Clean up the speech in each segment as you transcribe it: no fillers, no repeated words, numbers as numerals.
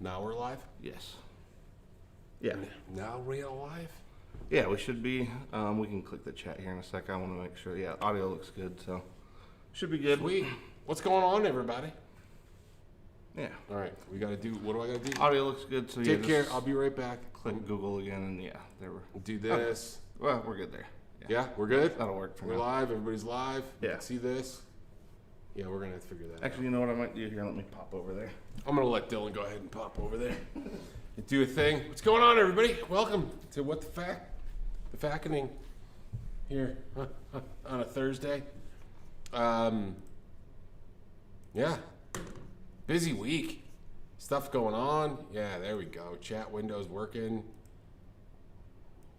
Now we're live? Yes. Yeah. Now real live? Yeah, we should be. We can click the chat here in a sec. I want to make sure. Yeah, audio looks good, so should be good. Sweet. What's going on, everybody? Yeah. All right, we got to do, what do I got to do? Audio looks good, so Take yeah, care. just I'll be right back. click Google again, and yeah, there we're. Do this. Well, we're good there. Yeah, we're good? That'll work for We're now. live. Everybody's live. You Yeah. can see this. Yeah, we're going to have to figure that out. Actually, you know what I might do here? Let me pop over there. I'm going to let Dylan go ahead and pop over there. Do a thing. What's going on, everybody? Welcome to What the Fact? The Fackening here on a Thursday. Yeah. Busy week. Stuff going on. Yeah, there we go. Chat window's working.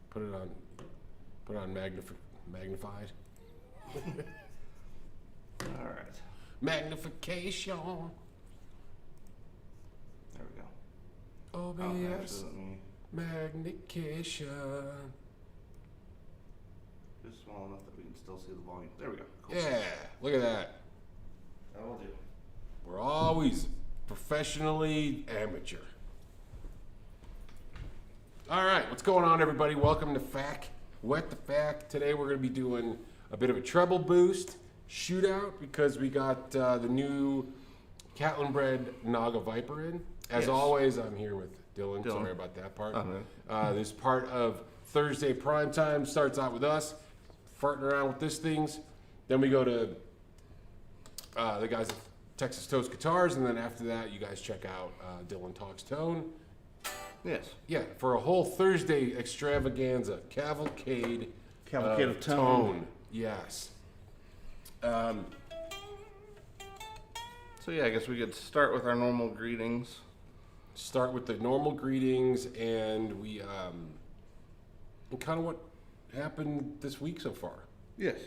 Put it on magnified. All right. Magnification. There we go. OBS. Let me Magnification. just small enough that we can still see the volume. There we go. Cool. Yeah, look at that. That will do. We're always professionally amateur. All right, what's going on, everybody? Welcome to F.A.Q. What the Fact. Today we're going to be doing a bit of a treble boost shootout because we got the new Catlin bred Naga Viper in. As Yes. always, I'm here with Dylan. Sorry about that part. This part of Thursday prime time starts out with us farting around with this things. Then we go to the guys at Texas Toast Guitars, and then after that, you guys check out Dylan Talks Tone. Yes. Yeah, for a whole Thursday extravaganza, cavalcade Of tone. Yes. So yeah, I guess we could start with our normal greetings. Start with the normal greetings, and we and kind of what happened this week so far. Yes.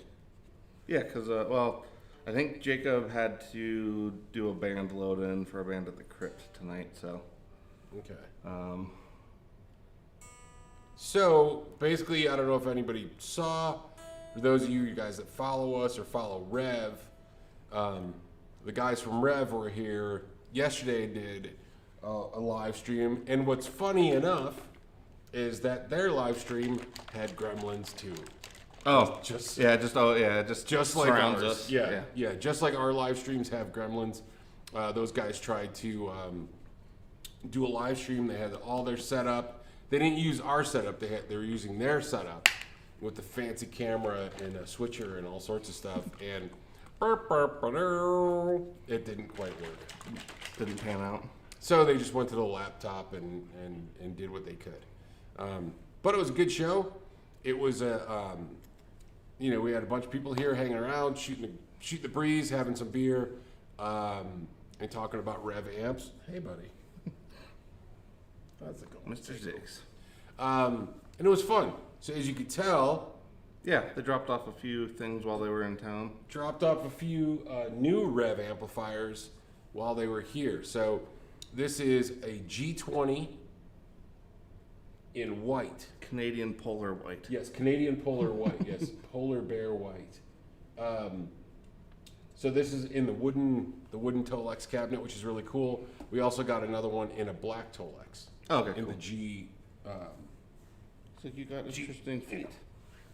Yeah, because, well, I think Jacob had to do a band load-in for a band at the Crypt tonight, so. Okay. So basically, I don't know if anybody saw. For those of you guys that follow us or follow Rev, the guys from Rev were here yesterday. Did a live stream, and what's funny enough is that their live stream had gremlins too. Oh, Just just like surrounds ours. us. Yeah, just like our live streams have gremlins. Those guys tried to do a live stream. They had all their setup. They didn't use our setup. They were using their setup with the fancy camera and a switcher and all sorts of stuff. And it didn't quite work. Didn't pan out. So they just went to the laptop and did what they could. But it was a good show. It was a, we had a bunch of people here hanging around, shooting the breeze, having some beer, and talking about Rev amps. Hey, buddy. How's it going? Mr. Ziggs. And it was fun. So as you could tell, Yeah, they dropped off a few things while they were in town. dropped off a few new Rev amplifiers while they were here. So this is a G20 in white. Canadian Polar White. Yes, Canadian Polar White. Yes, Polar Bear White. So this is in the wooden Tolex cabinet, which is really cool. We also got another one in a black Tolex. Oh, okay, In cool. the G. So you got interesting feet.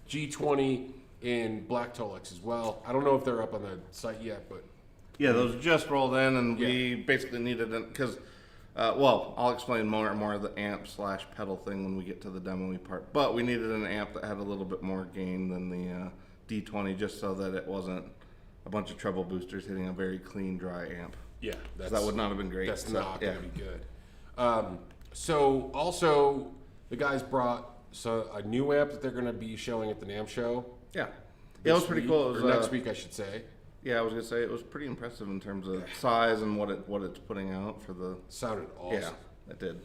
G20 in black Tolex as well. I don't know if they're up on the site yet, but Yeah, those just rolled in, and we basically needed it because, well, I'll explain more of the amp/pedal thing when we get to the demo-y part. But we needed an amp that had a little bit more gain than the D20, just so that it wasn't a bunch of treble boosters hitting a very clean, dry amp. yeah, So that would not have been great. That's So, not yeah. going to be good. So also, the guys brought a new amp that they're going to be showing at the NAMM show. Yeah, it was pretty cool. It was, or next week, I should say. Yeah, I was gonna say it was pretty impressive in terms of size and what it's putting out for the. Sounded awesome. Yeah, it did.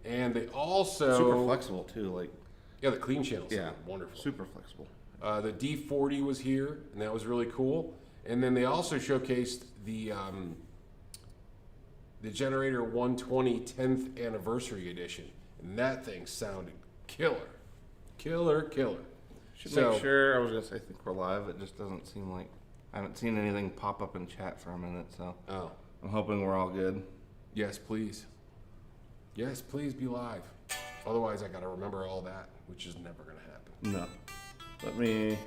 And they also Super flexible too, like. Yeah, the clean channels. Yeah, wonderful. Super flexible. The D40 was here, and that was really cool. And then they also showcased the Generator 120 10th Anniversary Edition, and that thing sounded killer. Should make sure. I was gonna say, I think we're live. It just doesn't seem like I haven't seen anything pop up in chat for a minute, so Oh, I'm hoping we're all good. yes, please. Yes, please be live. Otherwise, I got to remember all that, which is never going to happen. No. Let me...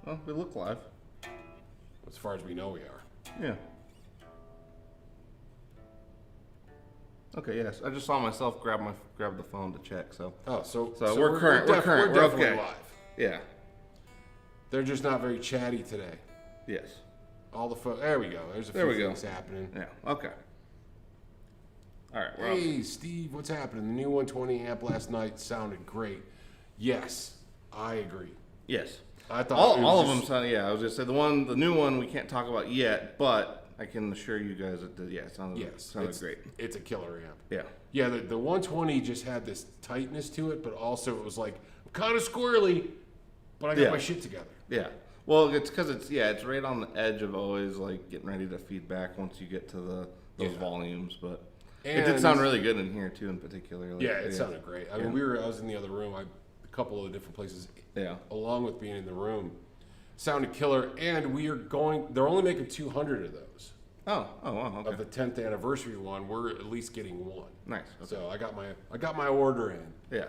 Well, we look live. As far as we know, we are. Yeah. Okay, yes. I just saw myself grab the phone to check, so... Oh, so we're current. We're definitely okay. live. Yeah. They're just not very chatty today. Yes. All the there we go. There's a few things happening. Yeah, okay. All right. Hey, Steve, what's happening? The new 120 amp last night sounded great. Yes, I agree. Yes. I thought all of them sound. Yeah, I was gonna say the new one we can't talk about yet, but I can assure you guys that it sounded great. It's a killer amp. Yeah. Yeah, the 120 just had this tightness to it, but also it was like kind of squirrely, but I got my shit together. Yeah. Well, it's because it's right on the edge of always like getting ready to feed back once you get to those volumes, but it did sound really good in here too, in particular. Like, it sounded great. I mean, I was in the other room. A couple of different places. Yeah. Along with being in the room, sounded killer. And they're only making 200 of those. Oh, wow. Okay. Of the 10th anniversary one, we're at least getting one. Nice. Okay. So I got my order in. Yeah.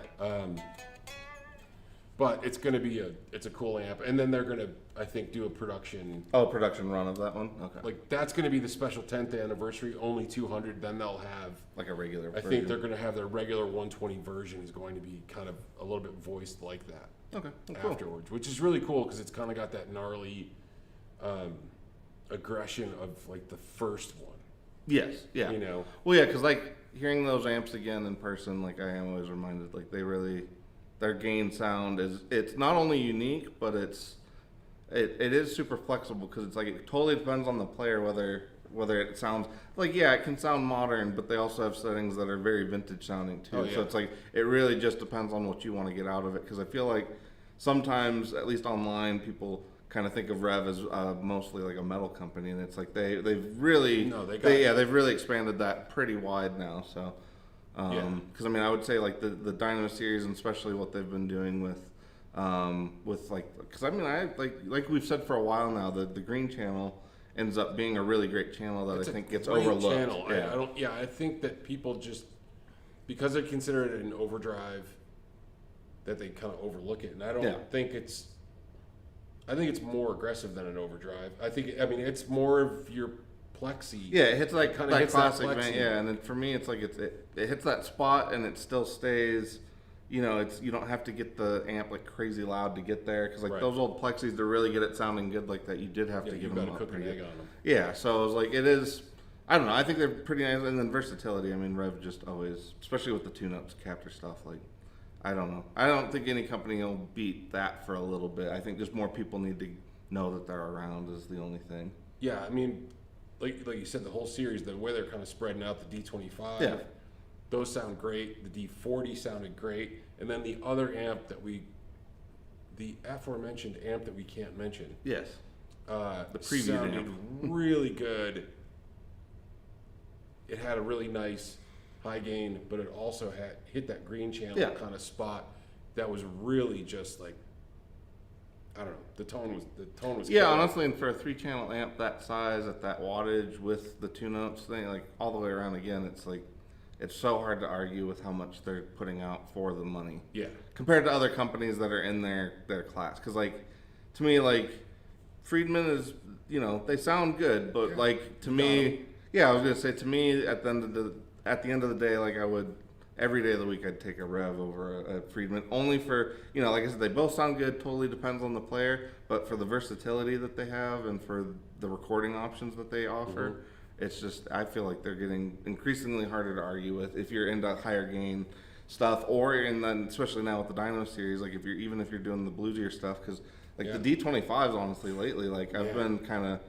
But it's gonna be a cool amp, and then they're gonna, I think, do a production. Oh, production run of that one. Okay. Like that's gonna be the special 10th anniversary, only 200. Then they'll have like a regular. I think they're gonna have their regular 120 version is going to be kind of a little bit voiced like that. Okay. Afterwards, which is really cool because it's kind of got that gnarly aggression of like the first one. Yes. Yeah. You know. Well, yeah, because like hearing those amps again in person, like I am always reminded, like their gain sound it's not only unique, but it is super flexible because it's like it totally depends on the player whether it sounds like it can sound modern, but they also have settings that are very vintage sounding too. Oh, yeah. So it's like it really just depends on what you want to get out of it. Because I feel like sometimes, at least online, people kind of think of Rev as mostly like a metal company, and it's like they've really expanded that pretty wide now. So. Because I mean, I would say like the Dynamo series, and especially what they've been doing with like, because I mean, I like we've said for a while now, the Green Channel ends up being a really great channel that I think gets overlooked. Channel. I think that people just because they consider it an overdrive, that they kind of overlook it, and I don't think it's. I think it's more aggressive than an overdrive. I mean, it's more of your plexi. Yeah, it hits like kind of classic, man. Yeah, and then for me, it's like it hits that spot and it still stays. You know, you don't have to get the amp like crazy loud to get there because like those old plexis to really get it sounding good like that, you did have to give them up. Cook an egg on them. Yeah, so it was like it is. I don't know. I think they're pretty nice, and then versatility. I mean, Rev just always, especially with the tune-ups, capture stuff. Like, I don't know. I don't think any company will beat that for a little bit. I think just more people need to know that they're around is the only thing. Yeah, I mean. Like you said, the whole series, the way they're kind of spreading out, the D25, those sound great. The D40 sounded great. And then the other amp the aforementioned amp that we can't mention. Yes. The preview sounded amp. Really good. It had a really nice high gain, but it also hit that green channel kind of spot that was really just like, I don't know. The tone was. Yeah, honestly, and for a 3-channel amp that size at that wattage with the tune-ups thing, like all the way around again, it's like it's so hard to argue with how much they're putting out for the money. Yeah. Compared to other companies that are in their class, because like to me, like Friedman is, they sound good, but like to me, I was gonna say to me at the end of the day, like I would. Every day of the week, I'd take a Rev over a Friedman. Only for, like I said, they both sound good. Totally depends on the player. But for the versatility that they have and for the recording options that they offer, it's just, I feel like they're getting increasingly harder to argue with if you're into higher gain stuff, or especially now with the Dynamo series, like if you're doing the bluesier stuff, because like the D25s, honestly, lately, like I've been kind of,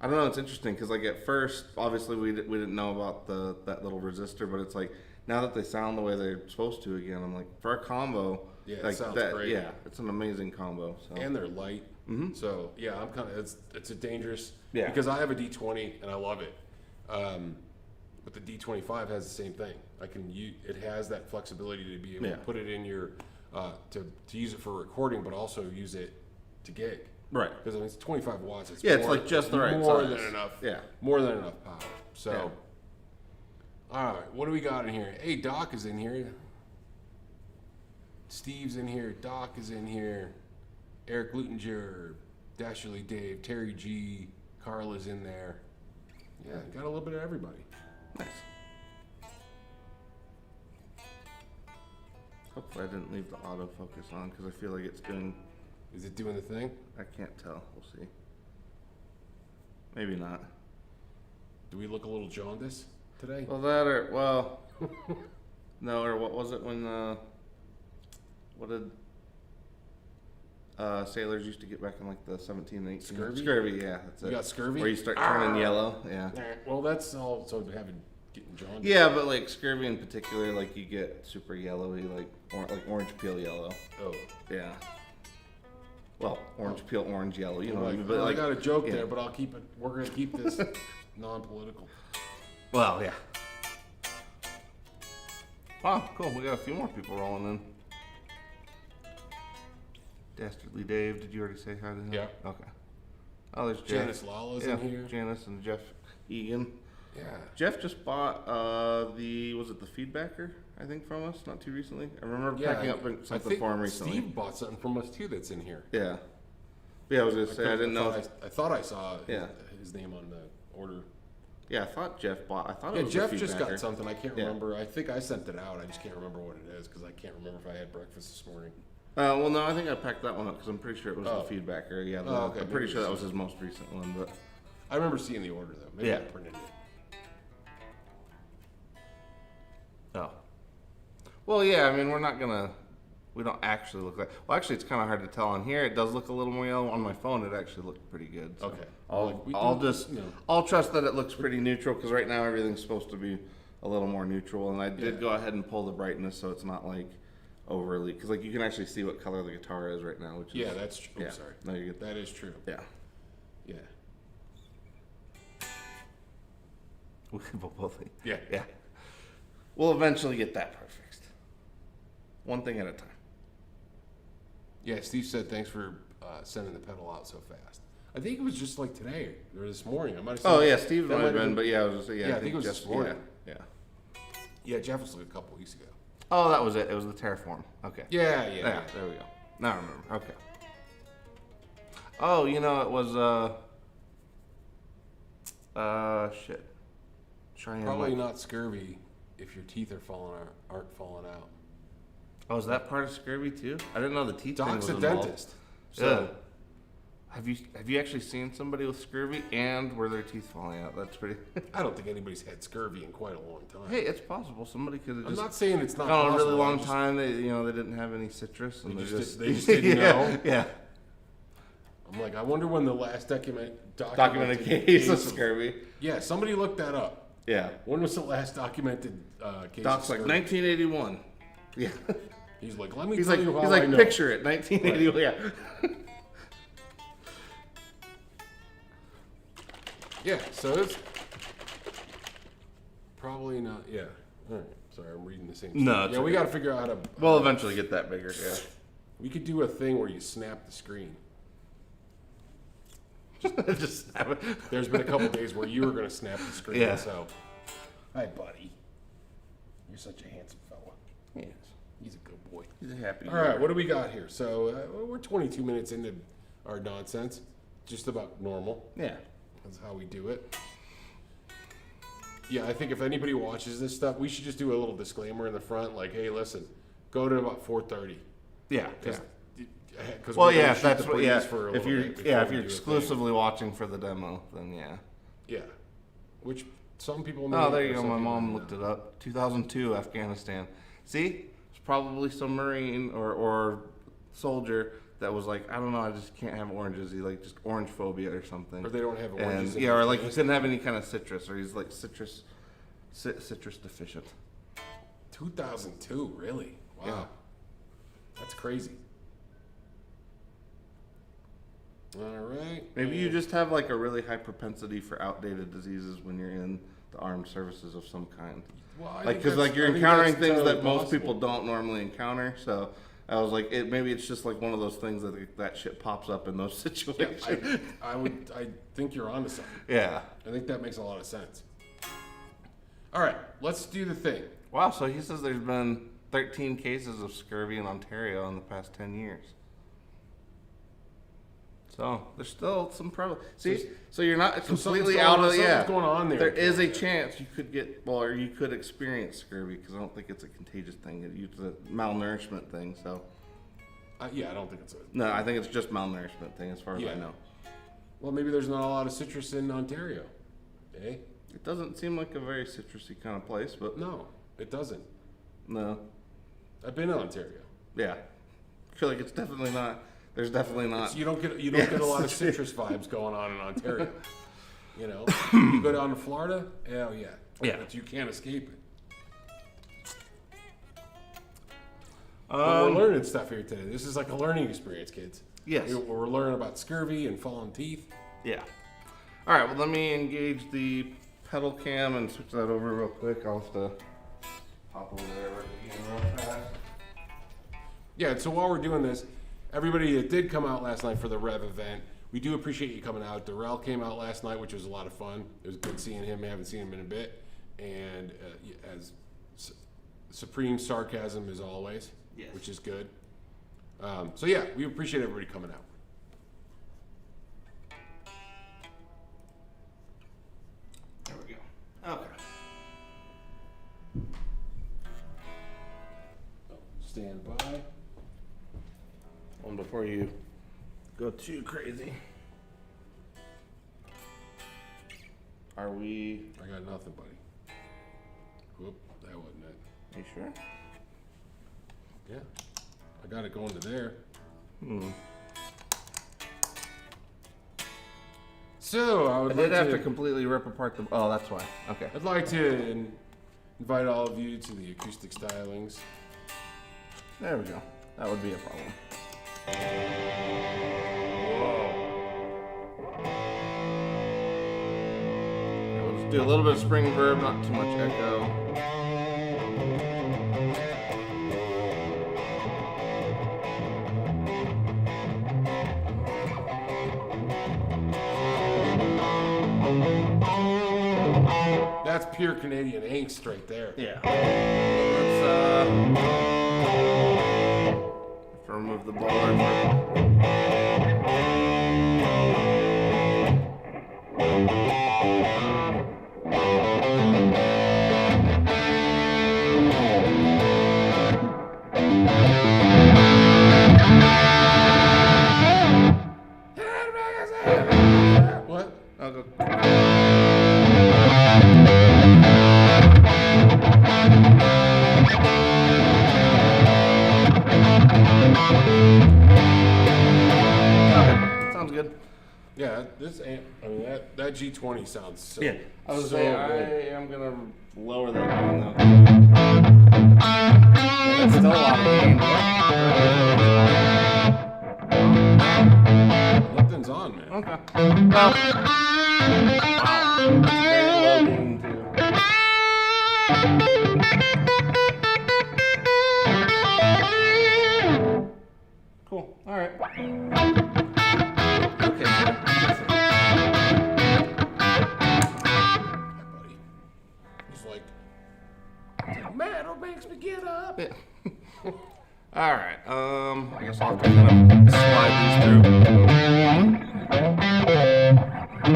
I don't know, it's interesting because like at first, obviously we didn't know about that little resistor, but it's like, now that they sound the way they're supposed to again, I'm like, for a combo, it sounds great. Yeah, it's an amazing combo. So. And they're light. Mm-hmm. So, yeah, I'm kind of, it's a dangerous, yeah. Because I have a D20 and I love it. But the D25 has the same thing. It has that flexibility to be able to put it in your, to use it for recording, but also use it to gig. Right. Because it's 25 watts. It's it's like just the right more size. Than enough. Yeah. More than enough power. So. Yeah. All right, what do we got in here? Hey, Doc is in here. Steve's in here. Doc is in here. Eric Lutinger, Dasherly Dave, Terry G, Carla's in there. Yeah, got a little bit of everybody. Nice. Hopefully I didn't leave the autofocus on because I feel like it's doing... Is it doing the thing? I can't tell. We'll see. Maybe not. Do we look a little jaundiced today? Well, that or... Well... no, or what was it when... what did... sailors used to get back in like the 17 and 18? Scurvy? Scurvy, yeah. That's You it. got scurvy? Where you start turning yellow, yeah. Well, that's also getting jaundiced. Yeah, but like scurvy in particular, like you get super yellowy, like orange peel yellow. Oh. Yeah. Well, orange peel, orange yellow. You know what I mean? But But I like, got a joke yeah. there, but I'll keep it. We're gonna keep this non-political. Well, yeah. Wow, cool. We got a few more people rolling in. Dastardly Dave, did you already say hi to him? Yeah. Okay. Oh, there's Jeff. Janice Lala's in here. Janice and Jeff Egan. Yeah. Jeff just bought was it the Feedbacker, I think, from us not too recently? I remember packing up something for him recently. Steve bought something from us too that's in here. Yeah. Yeah, I was gonna say I didn't know. I thought I saw Yeah. his name on the order. Yeah, I thought Jeff bought. I thought it Yeah, was Jeff the just Feedbacker. got something. I can't Yeah. remember. I think I sent it out. I just can't remember what it is because I can't remember if I had breakfast this morning. Well, no, I think I packed that one up because I'm pretty sure it was Oh. the Feedbacker. Yeah, Oh, okay. I'm pretty Maybe sure that it's- was his most recent one. But I remember seeing the order though. Maybe Yeah. I printed it. oh, well, yeah. I mean, we don't actually look like. Well, actually, it's kind of hard to tell on here. It does look a little more yellow. On my phone, it actually looked pretty good. So Okay. I'll trust that it looks pretty neutral because right now everything's supposed to be a little more neutral. And I did go ahead and pull the brightness so it's not like overly, because like you can actually see what color the guitar is right now, which is Yeah, that's true. yeah. Sorry. No, you get That is true. yeah. Yeah. We'll both. Yeah. Yeah. We'll eventually get that part fixed. One thing at a time. Yeah, Steve said thanks for sending the pedal out so fast. I think it was just like today or this morning. I might have seen Oh yeah, Steve that might have might been, but yeah, I was just Yeah, I think it was just this morning. Yeah. Yeah, Jeff was like a couple weeks ago. Oh, that was it. It was the Terraform. Okay. Yeah. Yeah, there we go. Now I remember. Okay. Oh, you know, it was shit. Cheyenne Probably Mike. not scurvy if your teeth aren't falling out. Oh, is that part of scurvy too? I didn't know the teeth thing Doc's was a involved. dentist. Yeah. So Have you actually seen somebody with scurvy and were their teeth falling out? That's pretty. I don't think anybody's had scurvy in quite a long time. Hey, it's possible. Somebody could have I'm just not saying it's not gone a possible. really long I just- time. They they didn't have any citrus and They they just didn't yeah, know. Yeah. I'm like, I wonder when the last Documented documented case of of- scurvy. Yeah, somebody looked that up. Yeah. When was the last documented case Doc's of like scurvy? 1981. Yeah. He's like, let me He's tell like you how I know. picture it 1981. Yeah. Yeah, so it's probably not. Yeah. All right. Sorry, I'm reading the same. No, stuff. it's Yeah, we okay. got to figure out how to. We'll eventually get that bigger. Yeah. We could do a thing where you snap the screen. Just snap it. There's been a couple days where you were going to snap the screen. Yeah. So, hi, buddy. You're such a handsome fella. Yes. He's a good boy. He's a happy. All right, what do we got here? So we're 22 minutes into our nonsense, just about normal. Yeah. That's how we do it. Yeah, I think if anybody watches this stuff, we should just do a little disclaimer in the front, like, "Hey, listen, go to about 4:30." Yeah. Because Well, yeah, if that's what. Yeah. If you're exclusive. exclusively watching for the demo, then yeah. Yeah, which some people may. Oh, there you or go. some My people mom may looked not. it up. 2002, Afghanistan. See, it's probably some Marine or soldier that was like, I don't know, I just can't have oranges. He like just orange phobia or something. Or they don't have And oranges. in yeah, or their like he face. couldn't have any kind of citrus, or he's like citrus deficient. 2002, really? Wow, Yeah. that's crazy. All right. Maybe you just have like a really high propensity for outdated diseases when you're in the armed services of some kind. Well, I Like, think because that's- like you're I think encountering that's things entirely that most possible. people don't normally encounter. So I was like, maybe it's just like one of those things that shit pops up in those Yeah, situations. I think you're onto something. Yeah. I think that makes a lot of sense. All right, let's do the thing. Wow, so he says there's been 13 cases of scurvy in Ontario in the past 10 years. So there's still some prevalence. See, so you're not completely out of something's going on there. There is a chance you could get, or you could experience scurvy because I don't think it's a contagious thing. It's a malnourishment thing. So yeah, I don't think it's a. no, I think it's just malnourishment thing as far as I know. Well, maybe there's not a lot of citrus in Ontario. Eh? It doesn't seem like a very citrusy kind of place, but No, it doesn't. no, I've been in Ontario. yeah, I feel like it's definitely not. There's definitely not. So you don't get a lot of citrus vibes going on in Ontario. You know, you go down to Florida, hell yeah, but you can't escape it. But we're learning stuff here today. This is like a learning experience, kids. Yes. We're learning about scurvy and fallen teeth. Yeah. All right. Well, let me engage the pedal cam and switch that over real quick. I'll have to hop over there real fast. Yeah. And so while we're doing this, everybody that did come out last night for the Rev event, we do appreciate you coming out. Darrell came out last night, which was a lot of fun. It was good seeing him. I haven't seen him in a bit. And as supreme sarcasm as always, which is good. So yeah, we appreciate everybody coming out. There we go. Okay. Stand by. One before you go too crazy. Are we? I got nothing, buddy. Whoop, that wasn't it. Are you sure? Yeah, I got it going to there. So I did have to completely rip apart the. Oh, that's why. Okay. I'd like to invite all of you to the acoustic stylings. There we go. That would be a problem. We'll just do a little bit of spring verb, not too much echo. That's pure Canadian angst right there. Yeah. Let's remove the bar. What? I'll go. Sounds good. Yeah, this amp, I mean, that G20 sounds so. Yeah, I was so saying good. I am gonna lower that down though. Yeah, that's still a lot of gain. Lipton's on, man. Okay. Well, wow, that's very low gain too. Cool. All right. Okay. Hi, buddy. He's like, metal makes me get up. Yeah. All right. I guess I'll have to kind of slide these through. A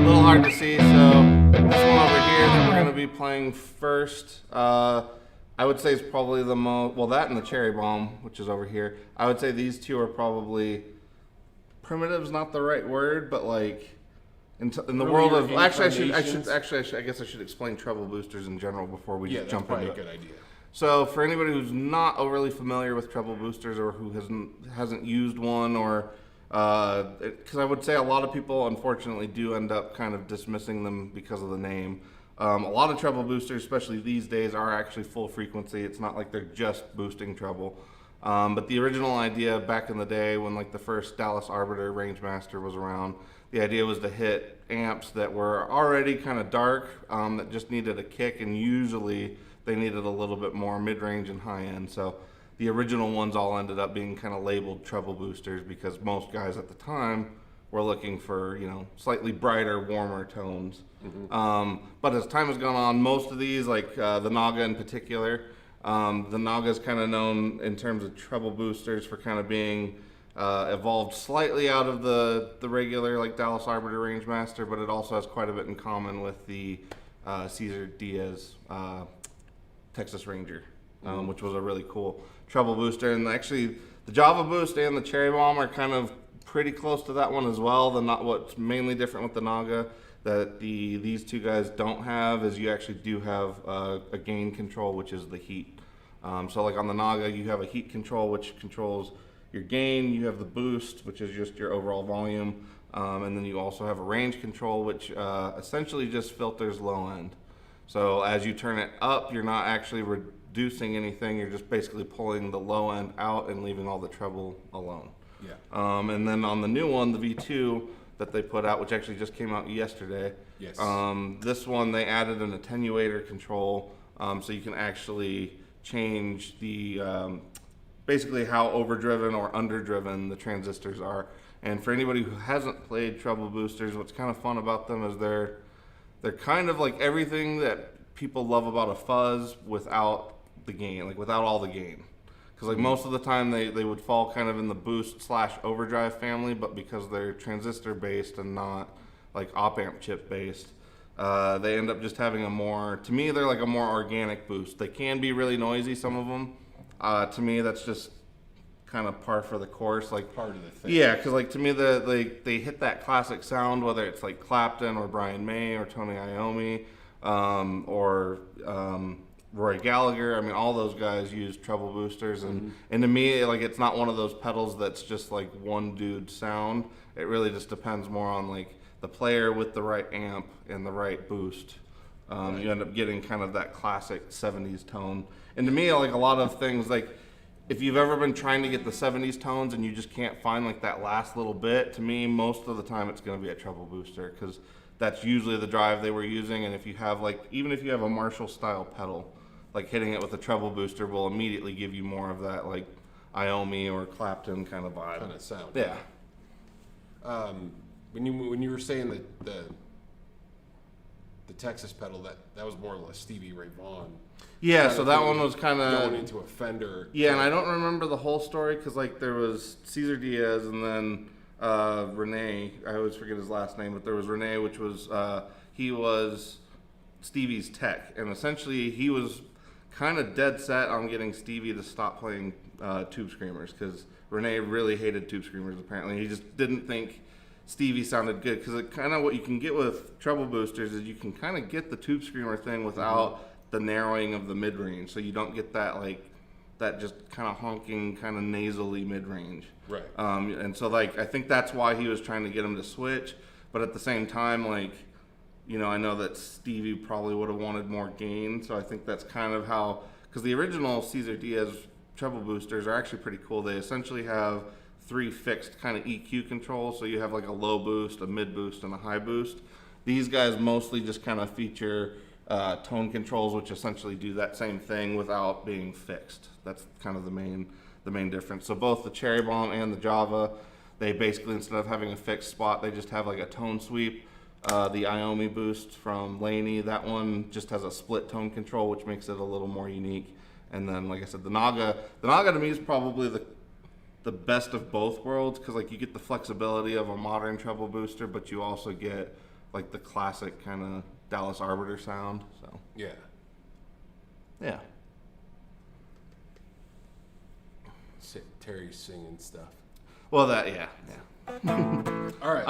little hard to see, so this one over here that we're going to be playing first, I would say is probably the most, well, that and the Cherry Bomb, which is over here. I would say these two are probably, primitive's not the right word, but like, in the world of, actually I guess I should explain treble boosters in general before we just jump into it. Yeah, that's probably a good idea. So for anybody who's not overly familiar with treble boosters or who hasn't used one, or because I would say a lot of people unfortunately do end up kind of dismissing them because of the name. A lot of treble boosters, especially these days, are actually full frequency. It's not like they're just boosting treble. But the original idea back in the day when like the first Dallas Arbiter Rangemaster was around, the idea was to hit amps that were already kind of dark, that just needed a kick, and usually they needed a little bit more mid-range and high-end. So the original ones all ended up being kind of labeled treble boosters because most guys at the time we're looking for, slightly brighter, warmer tones. But as time has gone on, most of these, like the Naga in particular, the Naga is kind of known in terms of treble boosters for kind of being evolved slightly out of the regular like Dallas Arbiter Rangemaster, but it also has quite a bit in common with the Cesar Diaz Texas Ranger, which was a really cool treble booster. And actually, the Java Boost and the Cherry Bomb are kind of pretty close to that one as well. What's mainly different with the Naga that these two guys don't have is you actually do have a gain control, which is the heat. So like on the Naga, you have a heat control, which controls your gain. You have the boost, which is just your overall volume. And then you also have a range control, which essentially just filters low end. So as you turn it up, you're not actually reducing anything. You're just basically pulling the low end out and leaving all the treble alone. Yeah. And then on the new one, the V2 that they put out, which actually just came out yesterday. Yes. This one, they added an attenuator control, so you can actually change the basically how overdriven or underdriven the transistors are. And for anybody who hasn't played treble boosters, what's kind of fun about them is they're kind of like everything that people love about a fuzz without the gain, like without all the gain. Because like most of the time they would fall kind of in the boost / overdrive family, but because they're transistor based and not like op amp chip based, they end up just having to me they're like a more organic boost. They can be really noisy, some of them. To me that's just kind of par for the course, like part of the thing. Yeah, because like to me they hit that classic sound, whether it's like Clapton or Brian May or Tony Iommi, or Roy Gallagher. I mean, all those guys use treble boosters, and to me, like it's not one of those pedals that's just like one dude sound. It really just depends more on like the player with the right amp and the right boost. Right. You end up getting kind of that classic 70s tone. And to me, like a lot of things, like if you've ever been trying to get the 70s tones and you just can't find like that last little bit, to me, most of the time it's going to be a treble booster, because that's usually the drive they were using. And if you have even if you have a Marshall style pedal, like hitting it with a treble booster will immediately give you more of that like Iommi or Clapton kind of vibe. Kind of sound. Yeah. When you were saying that the Texas pedal, that was more like Stevie Ray Vaughan. Yeah, so that one was kind of going into a Fender. Yeah, and I don't remember the whole story because like there was Cesar Diaz and then Rene. I always forget his last name, but there was Rene, which was he was Stevie's tech, and essentially he was kind of dead set on getting Stevie to stop playing Tube Screamers, because Rene really hated Tube Screamers apparently. He just didn't think Stevie sounded good, because kind of what you can get with treble boosters is you can kind of get the Tube Screamer thing without the narrowing of the mid-range, so you don't get that like that just kind of honking, kind of nasally mid-range. Right. And so like I think that's why he was trying to get him to switch, but at the same time, like, I know that Stevie probably would have wanted more gain, so I think that's kind of how, because the original Cesar Diaz treble boosters are actually pretty cool. They essentially have 3 fixed kind of EQ controls, so you have like a low boost, a mid boost, and a high boost. These guys mostly just kind of feature tone controls, which essentially do that same thing without being fixed. That's kind of the main difference. So both the Cherry Bomb and the Java, they basically, instead of having a fixed spot, they just have like a tone sweep. The Iommi boost from Laney, that one just has a split tone control, which makes it a little more unique. And then, like I said, the Naga to me is probably the best of both worlds, because like you get the flexibility of a modern treble booster, but you also get like the classic kind of Dallas Arbiter sound. So yeah. Terry's singing stuff. Well, yeah. All right.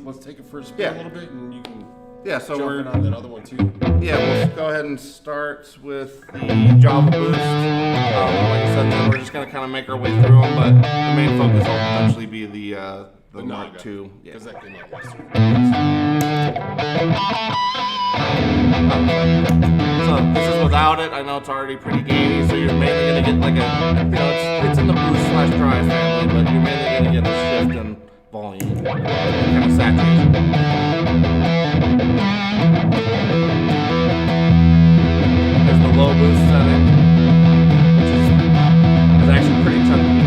Let's take it for a spin a little bit, and you can so jump we're in on that other one too. Yeah, we'll go ahead and start with the Java boost. Like I said, then we're just gonna kind of make our way through them, but the main focus will eventually be the Mark II. Because that came out yesterday. So this is without it. I know it's already pretty gainy, so you're mainly gonna get like it's in the boost / drive family, but you're mainly gonna get a shift in volume, kind of saturation. There's the low boost setting, which is actually pretty chunky.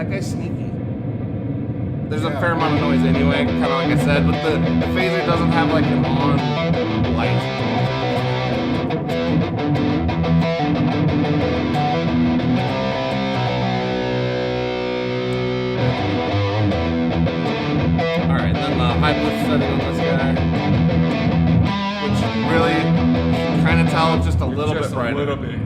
that guy's sneaky. There's a fair amount of noise anyway, kind of like I said, but the phaser doesn't have like an on light. Alright, then the high boost setting on this guy, which really, you can kind of tell it's just a little bit brighter. A little bit.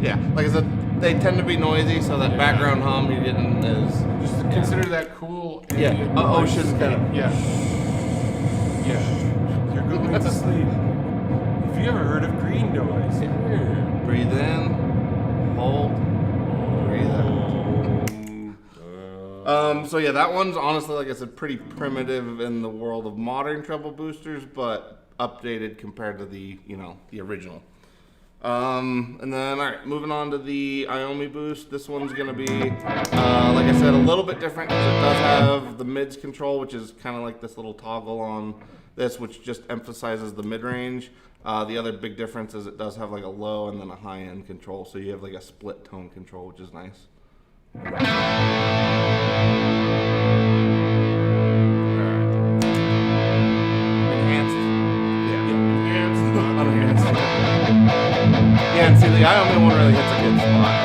Yeah. Like I said, they tend to be noisy, so that background hum you're getting is just consider that cool. Ocean kind of. Yeah. You're going to sleep. Have you ever heard of green noise? Breathe in, hold, breathe out. So yeah, that one's honestly, like I said, pretty primitive in the world of modern treble boosters, but updated compared to the the original. And then, all right, moving on to the Iomi boost. This one's going to be, like I said, a little bit different because it does have the mids control, which is kind of like this little toggle on this, which just emphasizes the mid-range. The other big difference is it does have like a low and then a high-end control, so you have like a split tone control, which is nice. Yeah, and see, the Iomi one really hits a good spot.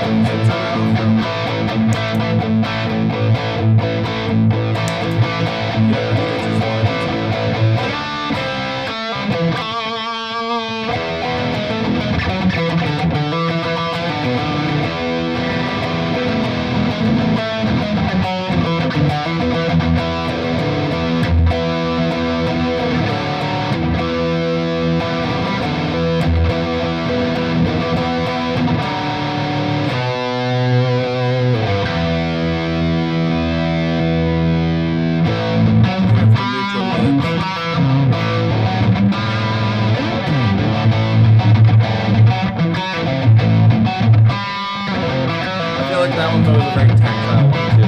That one's always a very tactile one too.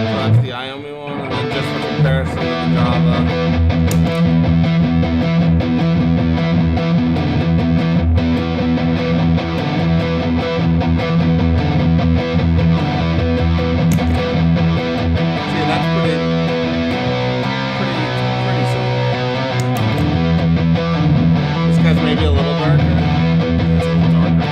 So that's the Iomi one, and then just for comparison with the Java. See, that's pretty simple. Maybe a little darker. It's a little darker.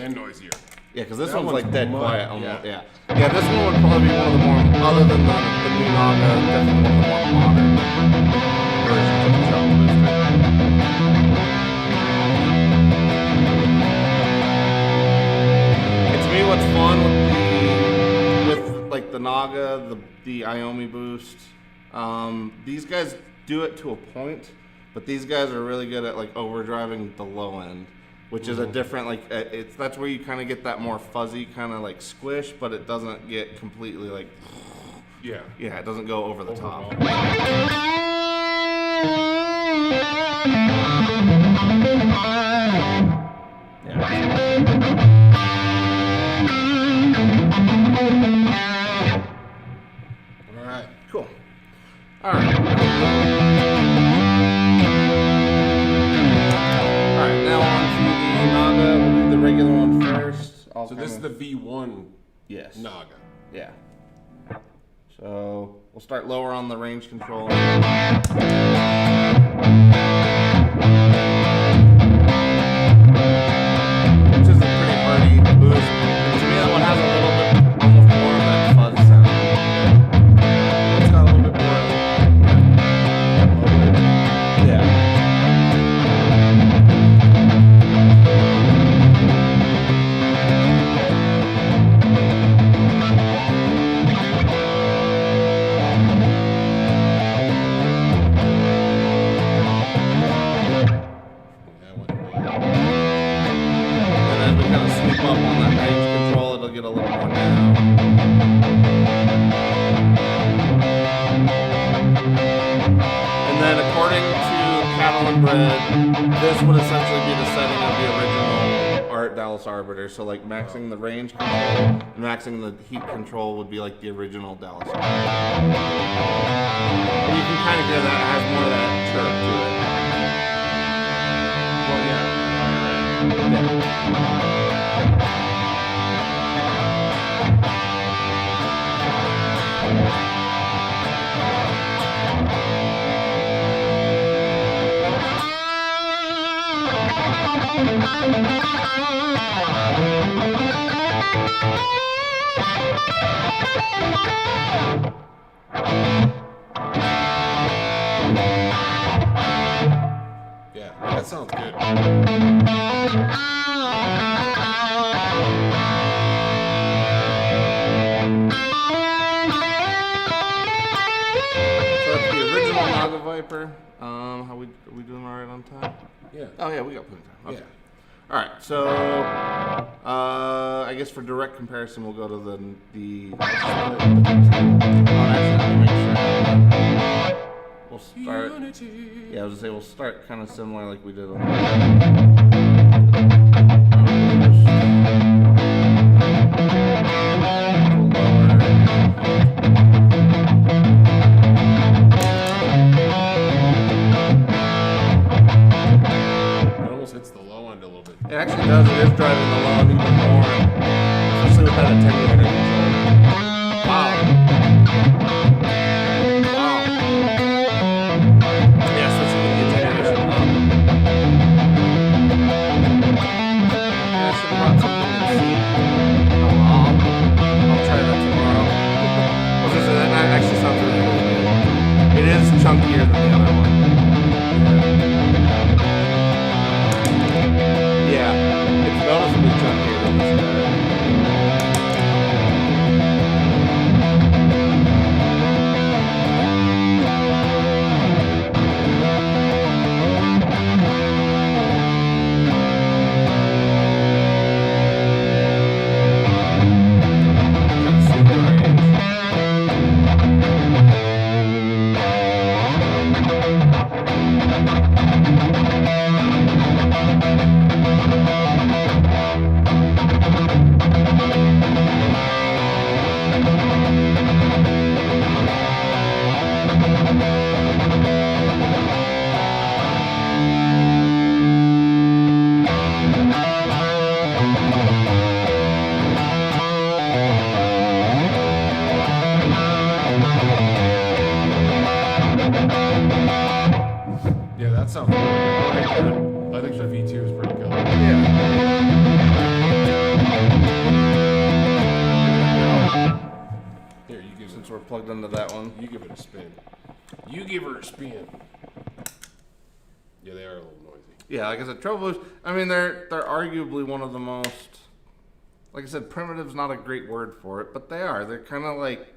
And noisier. Yeah, because this one's like dead quiet almost. Yeah, this one would probably be one of the more, other than the new Naga, definitely one of the more modern versions of the treble booster. What's fun with like the Naga, the Iomi boost, these guys do it to a point, but these guys are really good at like overdriving the low end, which is a different, like that's where you kind of get that more fuzzy kind of like squish, but it doesn't get completely like it doesn't go over the top. Cool. All right. Now on to the Naga. We'll do the regular one first. So this is the V1 Naga. Yeah. So we'll start lower on the range control. Which is a pretty hearty boost. To me, that one has a little bit almost more of that fuzz sound. It's got a little bit more of this would essentially be the setting of the original Art Dallas Arbiter. So like maxing the range control and maxing the heat control would be like the original Dallas Arbiter. And you can kind of hear that it has more of that chirp to it. Well, Yeah, that sounds good. So that's the original Naga Viper. Are we doing all right on time? Yeah. Oh yeah, we got plenty of time. Okay. Yeah. All right, so I guess for direct comparison, we'll go to the. Actually, let me make sure. We'll start. Yeah, I was gonna say we'll start kind of similar like we did on. It almost hits the low end a little bit. It actually does. It is driving the low end even more, especially with that attenuator control. Wow. Wow. Yeah, switching with the attenuation up. Yeah, I should have brought something to see. I'll try that tomorrow. I was gonna say, that actually sounds really, really good. It is chunkier than the other one. Yeah, it's noticeably chunkier than this guy. Kinda super range. Yeah, that sounds really good. I like that. I think the V2 is pretty cool. Here, you give Since we're plugged into that one. You give it a spin. You give her a spin. Yeah, they are a little noisy. Yeah, like I said, Treble boost. I mean, they're arguably one of the most. Like I said, primitive's not a great word for it, but they are. They're kind of like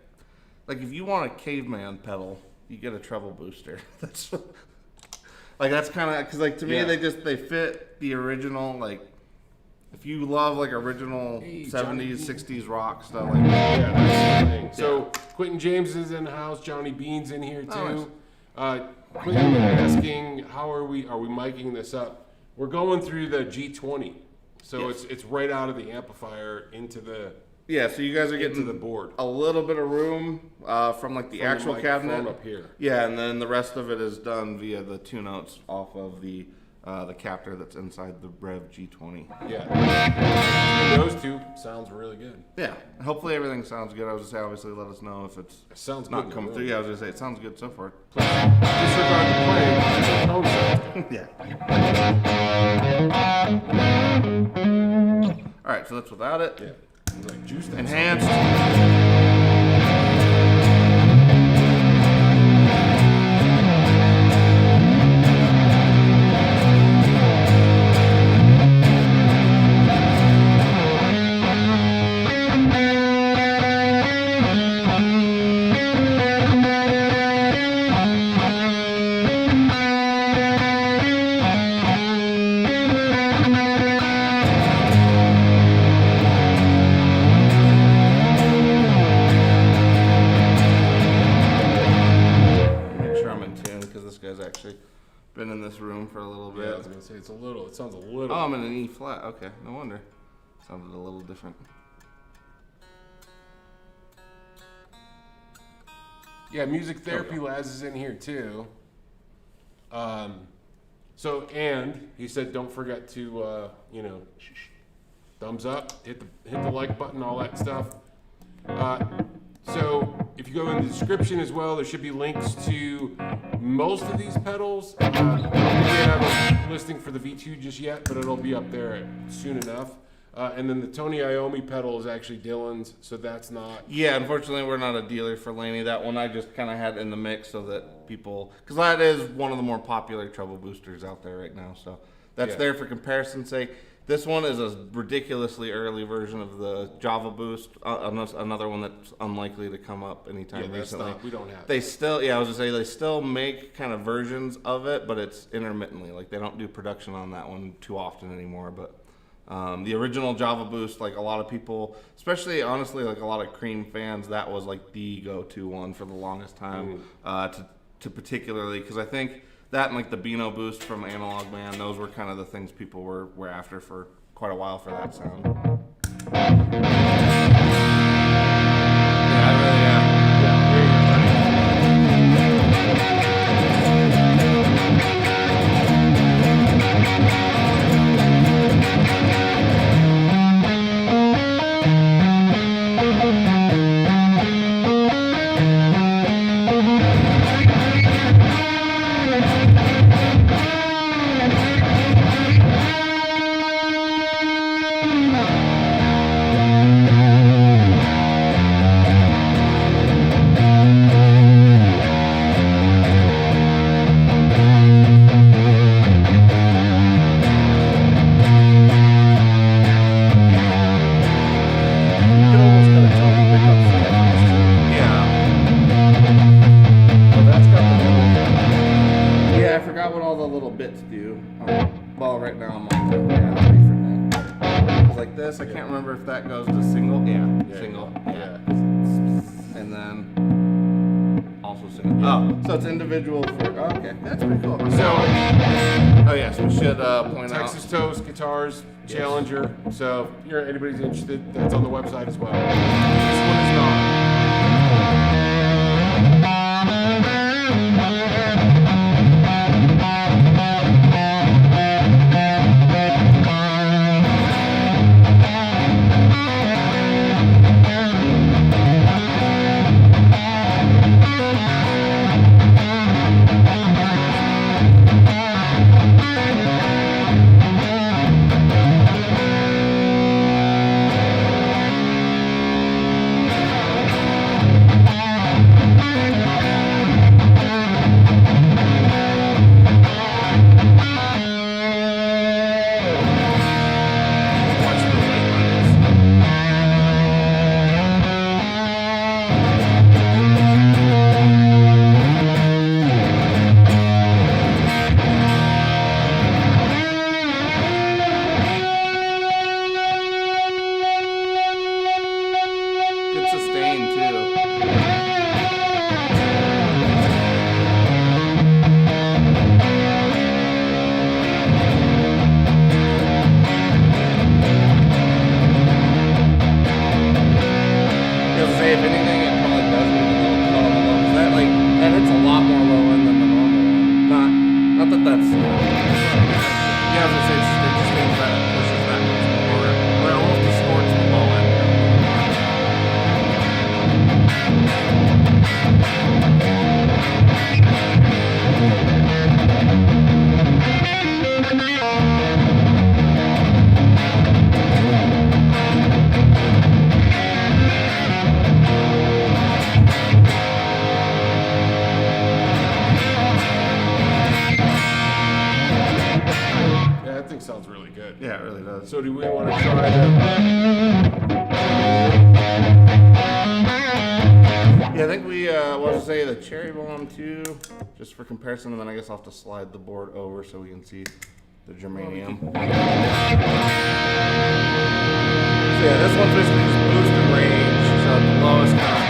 if you want a caveman pedal, you get a treble booster. That's that's kind of because to me Yeah. they fit the original like. If you love like original Hey, 70s, Johnny. 60s rock stuff like that. Yeah, that's the thing. So Quentin James is in the house. Johnny Bean's in here too. Quentin asking, how are we miking this up? We're going through the G20, so Yes. it's right out of the amplifier into the Yeah, so you guys are getting the board. a little bit of room from like the actual cabinet up here. Yeah, and then the rest of it is done via the two notes off of the captor that's inside the Rev G20. Yeah, those two sounds really good. Yeah, hopefully everything sounds good. I was just saying, obviously, let us know if it's It sounds not good. coming through. Yeah, I was gonna say it sounds good so far. Disregard the play. The tone sounds good. Yeah. All right, so that's without it. Yeah, like juice that Enhanced. gonna say it sounds a little. Oh, I'm in an E flat. Okay, no wonder. Sounded a little different. Yeah, Music Therapy Laz is in here too. So, and he said, don't forget to, thumbs up, hit the like button, all that stuff. So, if you go in the description as well, there should be links to most of these pedals. I don't think we have a listing for the V2 just yet, but it'll be up there soon enough. And then the Tony Iommi pedal is actually Dylan's, so that's not. Yeah, unfortunately, we're not a dealer for Laney. That one I just kind of had in the mix so that people, because that is one of the more popular treble boosters out there right now. So that's there for comparison's sake. This one is a ridiculously early version of the Java Boost, another one that's unlikely to come up anytime recently. We don't have. They still, I was gonna say they still make kind of versions of it, but it's intermittently. Like they don't do production on that one too often anymore. But the original Java Boost, like a lot of people, especially honestly, like a lot of Cream fans, that was like the go-to one for the longest time. To particularly because I think. That and like the Beano Boost from Analog Man, those were kind of the things people were after for quite a while for that sound. I can't remember if that goes to single. Single. And then also single. Oh, so it's individual for. Oh, okay, that's pretty cool. So, so we should point out Texas Toast Guitars Challenger. So, if anybody's interested, that's on the website as well. This one is not. Sounds really good. Yeah, it really does. So do we want to try to... Yeah, I think we want to say the Cherry Bomb too, just for comparison, and then I guess I'll have to slide the board over so we can see the Germanium. So yeah, this one's basically just boosted range, so at the lowest kind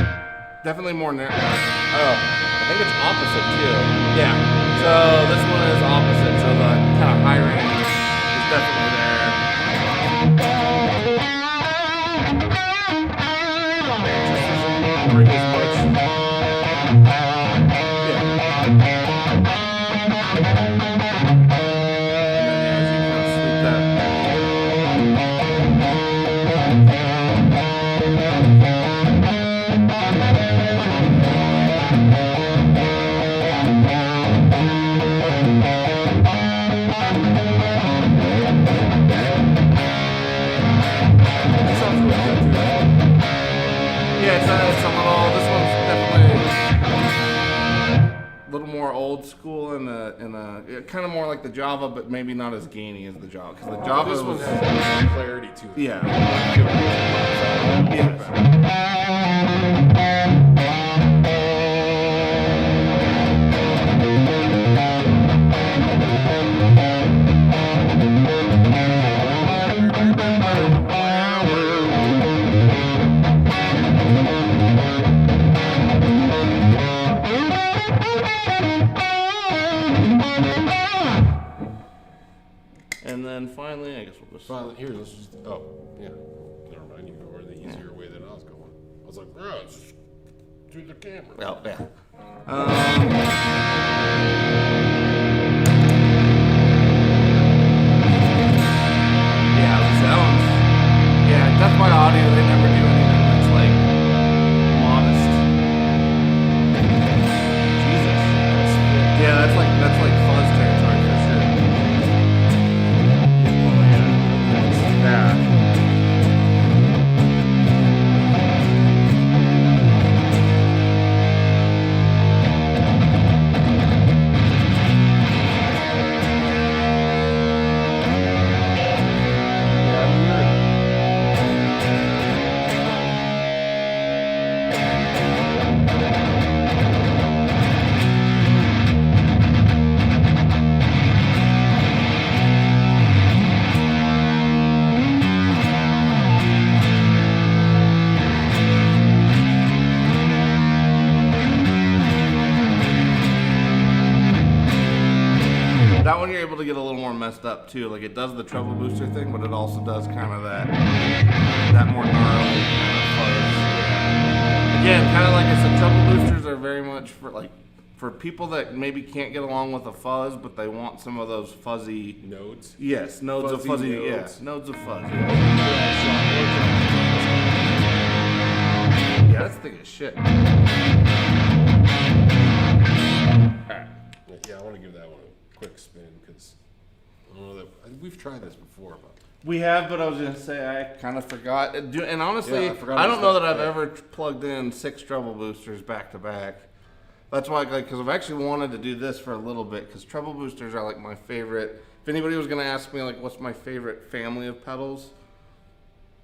of... Definitely more narrow. Oh, I think it's opposite too. Yeah. So this one is opposite. So the kind of high range is definitely there. Bring as much. Yeah. And then as you kind of sweep that. That sounds really good too. Yeah, it's a little. This one's definitely a little more old school and kind of more like the Java, but maybe not as gainy as the Java. Because the Java This one was, has more clarity to it. yeah. Yeah. And then finally, I guess we'll just. Finally, here, let's just. Oh, yeah. Never mind. You go the easier way than I was going. I was like, oh, it's just to the camera. Well, yeah. Yeah, that one's. Yeah, Death by Audio. They never do anything that's like modest. Jesus. Yeah, that's like fuzz territory for sure. Yeah. That one you're able to get a little more messed up too. Like it does the treble booster thing, but it also does kind of that more gnarly kind of fuzz. Yeah. Again, kind of like I said, treble boosters are very much for people that maybe can't get along with a fuzz, but they want some of those fuzzy Nodes. Yes, nodes of Fuzzy fuzzy. nodes. Yeah, nodes of fuzz. Yeah, that's thick as shit. Yeah, I want to give that one a quick spin because I don't know that we've tried this before, but We have, but I was gonna say I kind of forgot. And honestly, Yeah, I forgot I don't know about that I've that. ever plugged in 6 treble boosters back to back. That's why, because I've actually wanted to do this for a little bit, because treble boosters are like my favorite. If anybody was gonna ask me like what's my favorite family of pedals,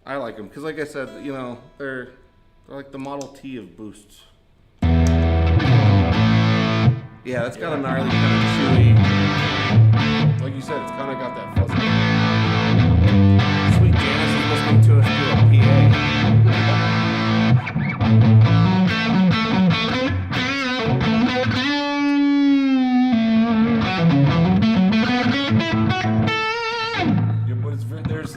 I like them because, like I said, you know, they're like the Model T of boosts. Yeah, that's got a gnarly kind of chewy. like you said, it's kind of got that fuzzy. Sweet Janice is listening to us through a Yeah, but there's.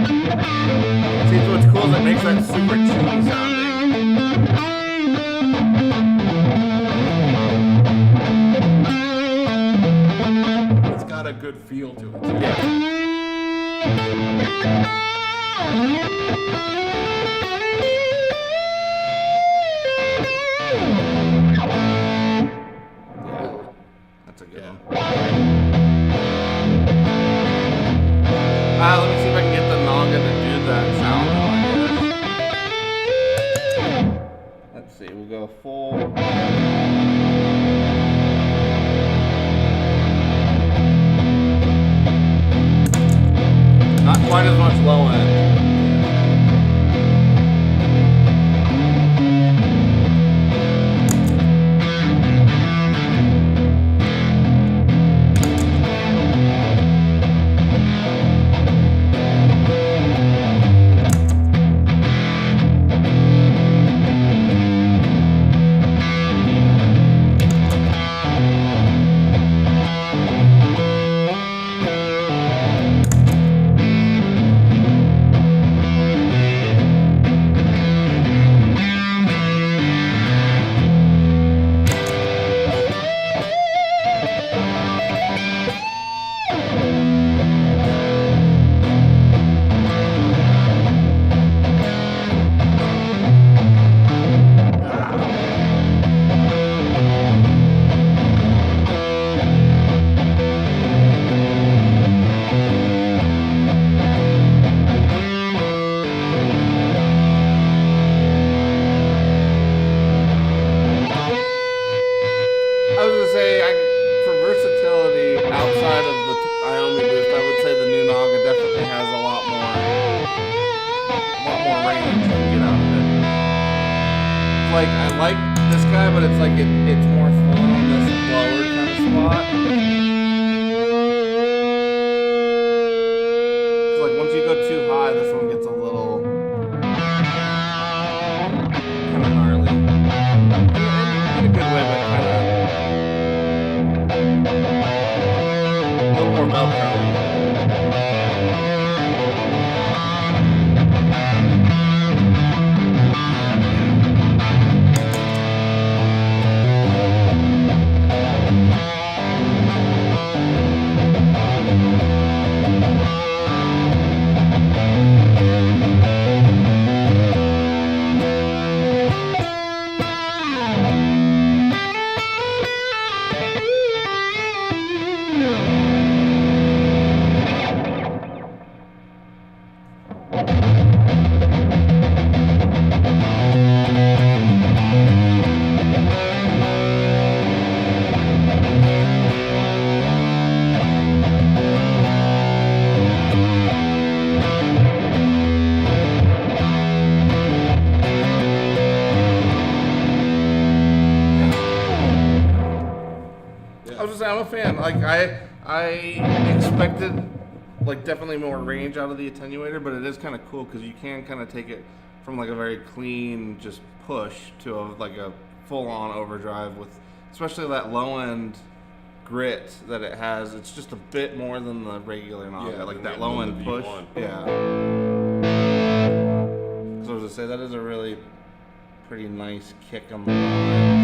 See, what's cool is it makes that super chewy sounding. It's got a good feel to it. Too. Yeah. Yeah. That's a good one. Let me see if I can get the Naga to do that sound. Let's see, we'll go full. Not quite as much low end. like I like this guy, but it's like it's more fun on this lower kind of spot. Like once you go too high, this one gets a little kind of gnarly. In a good way, but kind of a little more Velcro. I'm a fan. Like I expected like definitely more range out of the attenuator, but it is kind of cool because you can kind of take it from like a very clean just push to like a full-on overdrive with, especially that low-end grit that it has. It's just a bit more than the regular Naga, like that low-end push. Yeah. So I was gonna say that is a really pretty nice kick on the line.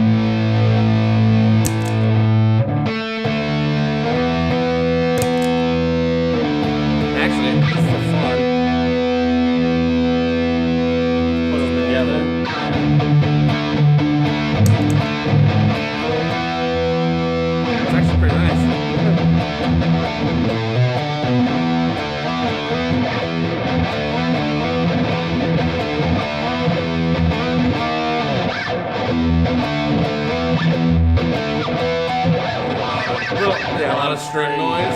Yeah, a lot of string noise.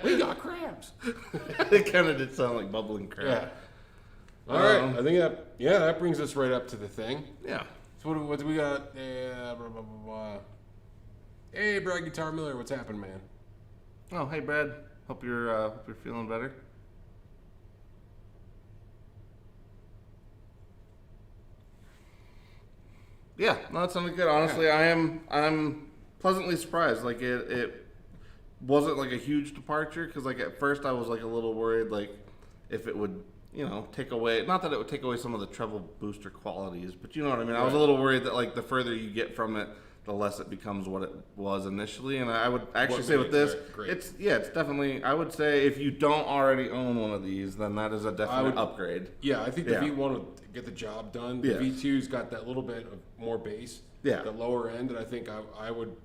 We got crabs. It kind of did sound like bubbling crab. Yeah. All right. I think that brings us right up to the thing. Yeah. So what do we got? Blah, blah, blah, blah. Hey, Brad Guitar Miller, what's happening, man? Oh, hey, Brad. Hope you're feeling better. Yeah, no, that sounded good. Honestly, yeah. I'm pleasantly surprised. Like it wasn't like a huge departure because like at first I was like a little worried like if it would take away, not that it would take away some of the treble booster qualities, but you know what I mean. I was a little worried that like the further you get from it, the less it becomes what it was initially. And I would actually say with this, it's definitely, I would say if you don't already own one of these, then that is a definite upgrade. Yeah, I think the V1 will get the job done. The V2's got that little bit of more bass, the lower end, and I think I would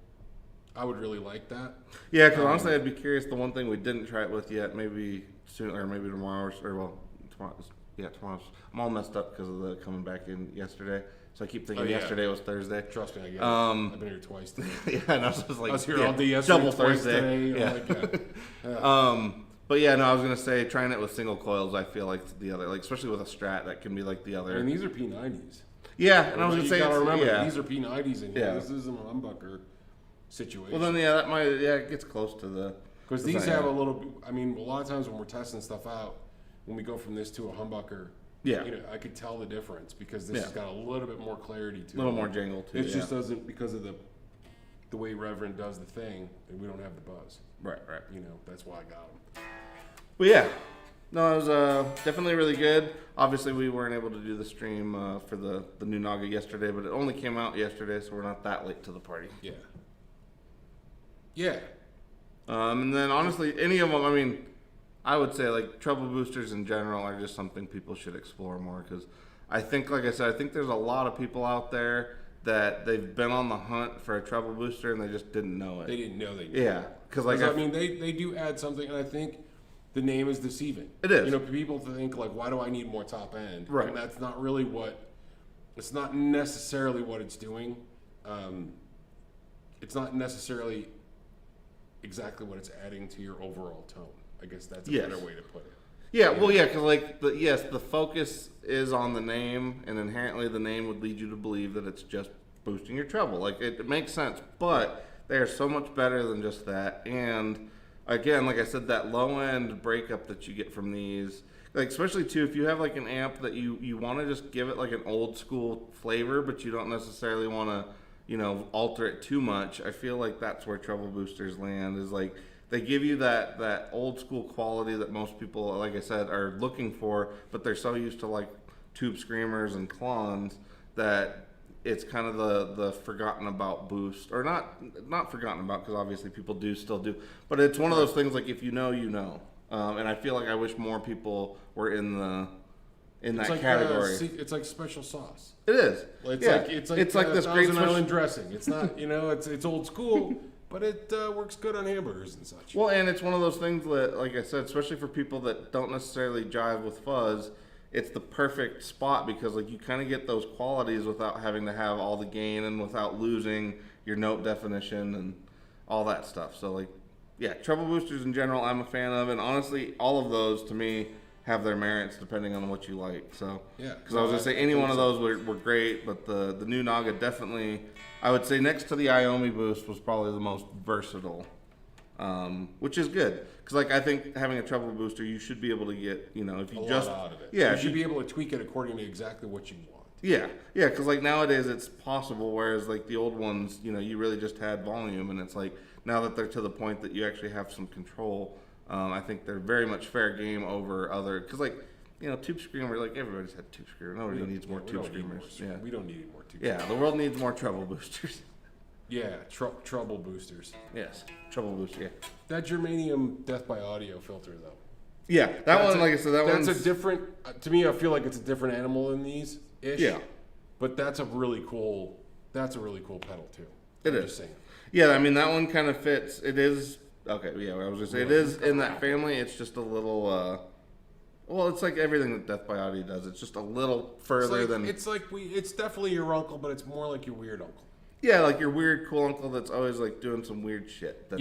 really like that. Yeah, because honestly, I'd be curious. The one thing we didn't try it with yet, maybe soon or maybe tomorrow, tomorrow. Tomorrow's. I'm all messed up because of the coming back in yesterday. So I keep thinking yesterday was Thursday. Trust me, I get it. I've been here twice today. And I was just like, I was here all day yesterday, double Thursday. But yeah, no, I was gonna say trying it with single coils. I feel like the other, like especially with a Strat, that can be like the other. And these are P90s. Yeah, and I was gonna say, you gotta remember these are P90s in here. This isn't a humbucker situation. Well, then that might it gets close to the. Because these have a little. I mean, a lot of times when we're testing stuff out, when we go from this to a humbucker. Yeah, I could tell the difference because this has got a little bit more clarity to it. A little more jangle too. It just doesn't, because of the way Reverend does the thing, and we don't have the buzz. Right. That's why I got them. But yeah, no, it was definitely really good. Obviously, we weren't able to do the stream for the new Naga yesterday, but it only came out yesterday, so we're not that late to the party. Yeah. And then honestly, any of them, I mean, I would say like treble boosters in general are just something people should explore more because I think, like I said, I think there's a lot of people out there that they've been on the hunt for a treble booster and they just didn't know it. They didn't know they knew. Yeah, because like I mean, they do add something, and I think the name is deceiving. It is. You know, people think like, why do I need more top end? Right. And that's not really what. It's not necessarily what it's doing. It's not necessarily exactly what it's adding to your overall tone. I guess that's a better way to put it. Yeah, well, yeah, because like, yes, the focus is on the name, and inherently the name would lead you to believe that it's just boosting your treble. Like, it makes sense, but they are so much better than just that. And again, like I said, that low end breakup that you get from these, like especially too, if you have like an amp that you want to just give it like an old school flavor, but you don't necessarily want to, you know, alter it too much. I feel like that's where treble boosters land, is like they give you that old school quality that most people, like I said, are looking for, but they're so used to like tube screamers and clones that it's kind of the forgotten about boost, or not forgotten about, because obviously people still do, but it's one of those things like if you know, you know. And I feel like I wish more people were in that like category. It's like special sauce. It is. It's like this Thousand great Island dressing. It's not, you know, it's old school, but it works good on hamburgers and such. Well, and it's one of those things that, like I said, especially for people that don't necessarily jive with fuzz, it's the perfect spot because like you kind of get those qualities without having to have all the gain and without losing your note definition and all that stuff. So like, yeah, treble boosters in general, I'm a fan of, and honestly, all of those to me have their merits depending on what you like. So yeah, because I was gonna say any one of those were great, but the new Naga definitely, I would say next to the Iomi boost was probably the most versatile, which is good because like I think having a treble booster, you should be able to get, you know, if you just lot out of it. Yeah, you should be able to tweak it according to exactly what you want. Yeah, because like nowadays it's possible, whereas like the old ones, you know, you really just had volume, and it's like now that they're to the point that you actually have some control, I think they're very much fair game over other, because like, you know, tube screamer, like everybody's had tube screamer. Nobody needs more tube screamers. Yeah, we don't need more tube. Yeah, the world needs more treble boosters. Yeah, treble boosters. Yes, treble booster. Yeah. That Germanium Death by Audio filter though. Yeah, that one, like I said, that's a different. To me, I feel like it's a different animal than these. Yeah. But that's a really cool pedal too. It is. Just saying. Yeah, I mean that one kind of fits. It is okay. Yeah, I was gonna say it is in that family. It's just a little. Well, it's like everything that Death by Audio does. It's just a little further than. It's definitely your uncle, but it's more like your weird uncle. Yeah, like your weird cool uncle that's always like doing some weird shit.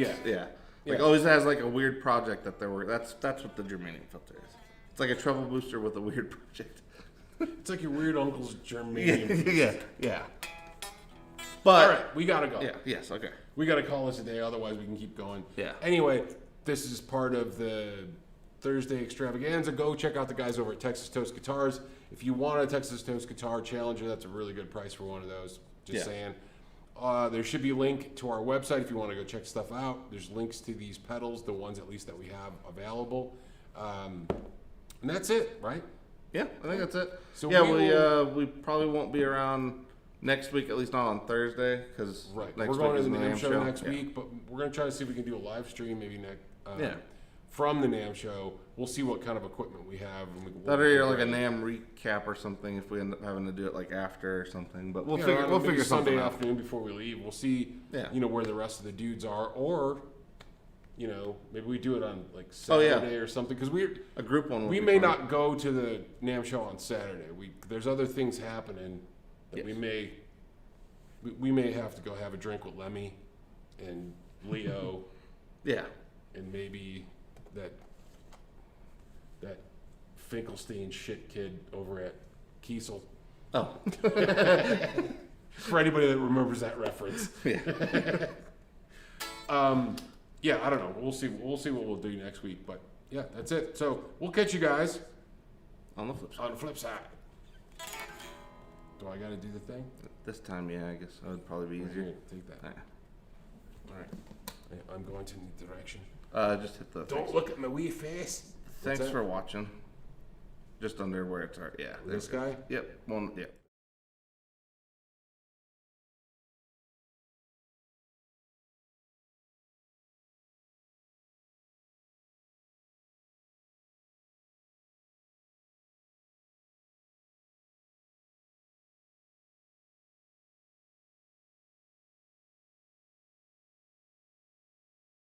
Like always has like a weird project that they're working. That's what the Germanium filter is. It's like a treble booster with a weird project. It's like your weird uncle's Germanium. Yeah. But all right, we gotta go. Yeah. Yes. Okay. We gotta call this a day, otherwise we can keep going. Yeah. Anyway, this is part of the Thursday extravaganza. Go check out the guys over at Texas Toast Guitars. If you want a Texas Toast Guitar Challenger, that's a really good price for one of those. Just saying. There should be a link to our website if you want to go check stuff out. There's links to these pedals, the ones at least that we have available. And that's it, right? Yeah, I think that's it. So we probably won't be around next week, at least not on Thursday, because we're going to the NAMM show next week, but we're going to try to see if we can do a live stream maybe next. From the NAMM show. We'll see what kind of equipment we have. That or like a NAMM recap or something if we end up having to do it like after or something. But we'll figure something Sunday out. afternoon before we leave. We'll see, where the rest of the dudes are, or maybe we do it on like Saturday or something, because a group one. We may not go to the NAMM show on Saturday. There's other things happening that we may have to go have a drink with Lemmy and Leo. And maybe that Finkelstein shit kid over at Kiesel. Oh. For anybody that remembers that reference. I don't know. We'll see what we'll do next week. But yeah, that's it. So we'll catch you guys on the flip side. On the flip side. Do I gotta do the thing? This time, yeah, I guess that would probably be easier. Here, take that. All right. I'm going to the direction. Just hit the. Don't look at my wee face. Thanks for watching. Just under where it's at. Yeah. This guy? Yep. One. Yep.